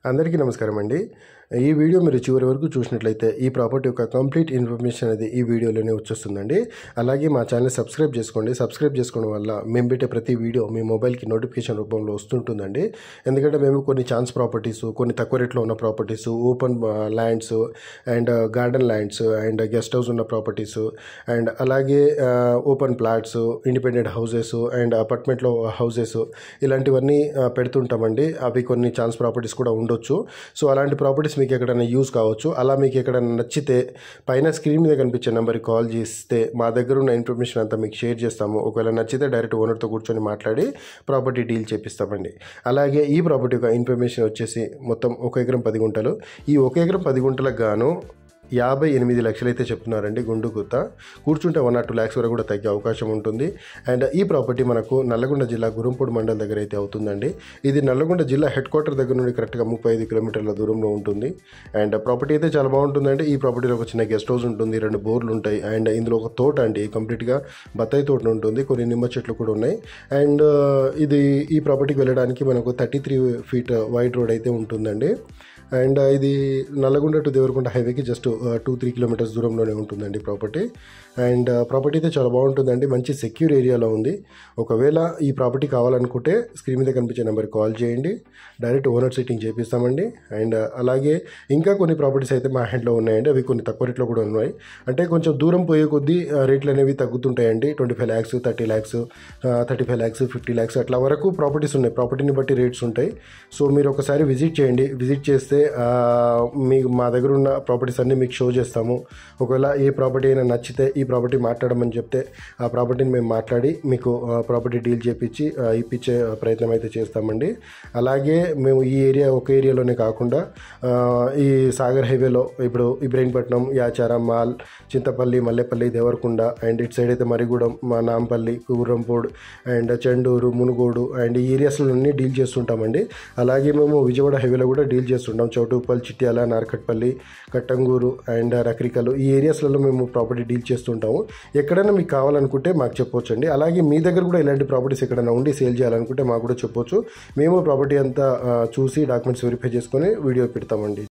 అందరికీ నమస్కారం అండి. ఈ వీడియో మీరు చివరి వరకు చూసినట్లయితే ఈ ప్రాపర్టీ యొక్క కంప్లీట్ ఇన్ఫర్మేషన్ అనేది ఈ వీడియోలోనే వచ్చేస్తుందండి. అలాగే మా ఛానల్ సబ్స్క్రైబ్ చేసుకోండి. సబ్స్క్రైబ్ చేసుకోవడం వల్ల మేము పెట్టే ప్రతి వీడియో మీ మొబైల్కి నోటిఫికేషన్ రూపంలో వస్తుంటుందండి. ఎందుకంటే మేము కొన్ని ఛాన్స్ ప్రాపర్టీస్, కొన్ని తక్కువ రేట్లో ఉన్న properties, open lands and garden lands and guest house ఉన్న ప్రాపర్టీస్ అండ్ అలాగే open plots, independent houses and అపార్ట్మెంట్లో హౌసెస్ ఇలాంటివన్నీ పెడుతుంటామండి. అవి కొన్ని ఛాన్స్ ప్రాపర్టీస్ కూడా ఉండొచ్చు. సో అలాంటి ప్రాపర్టీస్ మీకు ఎక్కడైనా యూజ్ కావచ్చు. అలా మీకు ఎక్కడైనా నచ్చితే పైన స్క్రీన్ మీద కనిపించే నెంబర్కి కాల్ చేస్తే మా దగ్గర ఉన్న ఇన్ఫర్మేషన్ అంతా మీకు షేర్ చేస్తాము. ఒకవేళ నచ్చితే డైరెక్ట్ ఓనర్తో కూర్చొని మాట్లాడి ప్రాపర్టీ డీల్ చేపిస్తామండి. అలాగే ఈ ప్రాపర్టీ యొక్క ఇన్ఫర్మేషన్ వచ్చేసి మొత్తం 1 ఎకరం 10 గుంటలు. ఈ 1 ఎకరం 10 గుంటలకు గాను 58 లక్షలు అయితే చెప్తున్నారండి. గుండు గుత్త కూర్చుంటే 1 or 2 lakhs వరకు కూడా తగ్గే అవకాశం ఉంటుంది. అండ్ ఈ ప్రాపర్టీ మనకు నల్లగొండ జిల్లా గురంపూడి మండల్ దగ్గర అయితే అవుతుందండి. ఇది నల్లగొండ జిల్లా హెడ్ క్వార్టర్ దగ్గర నుండి కరెక్ట్గా 35 కిలోమీటర్ల దూరంలో ఉంటుంది. అండ్ ప్రాపర్టీ అయితే చాలా బాగుంటుందండి. ఈ ప్రాపర్టీలో ఒక చిన్న గెస్ట్ హౌస్ ఉంటుంది, 2 బోర్లు ఉంటాయి. అండ్ ఇందులో ఒక తోట అండి, కంప్లీట్గా బత్తాయి తోట ఉంటుంది, కొన్ని నిమ్మ చెట్లు కూడా ఉన్నాయి. అండ్ ఈ ప్రాపర్టీకి వెళ్ళడానికి మనకు 33 feet వైడ్ రోడ్ అయితే ఉంటుందండి. అండ్ ఇది నల్లగొండ టు దేవరకొండ హైవేకి జస్ట్ 2-3 kilometers దూరంలోనే ఉంటుందండి ప్రాపర్టీ. అండ్ ప్రాపర్టీ అయితే చాలా బాగుంటుందండి. మంచి సెక్యూర్ ఏరియాలో ఉంది. ఒకవేళ ఈ ప్రాపర్టీ కావాలనుకుంటే స్క్రీన్ మీద కనిపించే నెంబర్కి కాల్ చేయండి. డైరెక్ట్ ఓనర్ సిట్టింగ్ చేపిస్తామండి. అండ్ అలాగే ఇంకా కొన్ని ప్రాపర్టీస్ అయితే మా హ్యాండ్లో ఉన్నాయండి. అవి కొన్ని తక్కువ రేట్లో కూడా ఉన్నాయి. అంటే కొంచెం దూరం పోయే కొద్దీ రేట్లు అనేవి తగ్గుతుంటాయండి. 25 lakhs, 30 lakhs, 35 lakhs, 50 lakhs అట్లా వరకు ప్రాపర్టీస్ ఉన్నాయి. ప్రాపర్టీని బట్టి రేట్స్ ఉంటాయి. సో మీరు ఒకసారి విజిట్ చేయండి. విజిట్ చేస్తే మీకు మా దగ్గర ఉన్న ప్రాపర్టీస్ అన్నీ మీకు షో చేస్తాము. ఒకవేళ ఏ ప్రాపర్టీ అయినా నచ్చితే ఈ ప్రాపర్టీ మాట్లాడమని చెప్తే ఆ ప్రాపర్టీని మేము మాట్లాడి మీకు ప్రాపర్టీ డీల్ చేపించి ఇప్పించే ప్రయత్నం అయితే చేస్తామండి. అలాగే మేము ఈ ఒక ఏరియాలోనే కాకుండా ఈ సాగర్ హైవేలో ఇప్పుడు ఇబ్రహీంపట్నం, యాచారం, మాల్, చింతపల్లి, మల్లెపల్లి, దేవరకొండ అండ్ ఇటు సైడ్ అయితే మరిగూడెం, నాంపల్లి, గుర్రంపూడ్ అండ్ చెండూరు, మునుగోడు అండ్ ఈ ఏరియాస్లోనే డీల్ చేస్తుంటామండి. అలాగే మేము విజయవాడ హైవేలో కూడా డీల్ చేస్తుంటాం. చౌటుప్పల్, చిట్యాల, నార్కట్పల్లి, కట్టంగూరు అండ్ రకరికలు ఈ ఏరియాస్లలో మేము ప్రాపర్టీ డీల్ చేస్తుంటాము. ఎక్కడైనా మీకు కావాలనుకుంటే మాకు చెప్పొచ్చండి. అలాగే మీ దగ్గర కూడా ఇలాంటి ప్రాపర్టీస్ ఎక్కడైనా ఉండి సేల్ చేయాలనుకుంటే మాకు కూడా చెప్పొచ్చు. మేము ప్రాపర్టీ అంతా చూసి డాక్యుమెంట్స్ వెరిఫై చేసుకొని వీడియో పెడతామండి.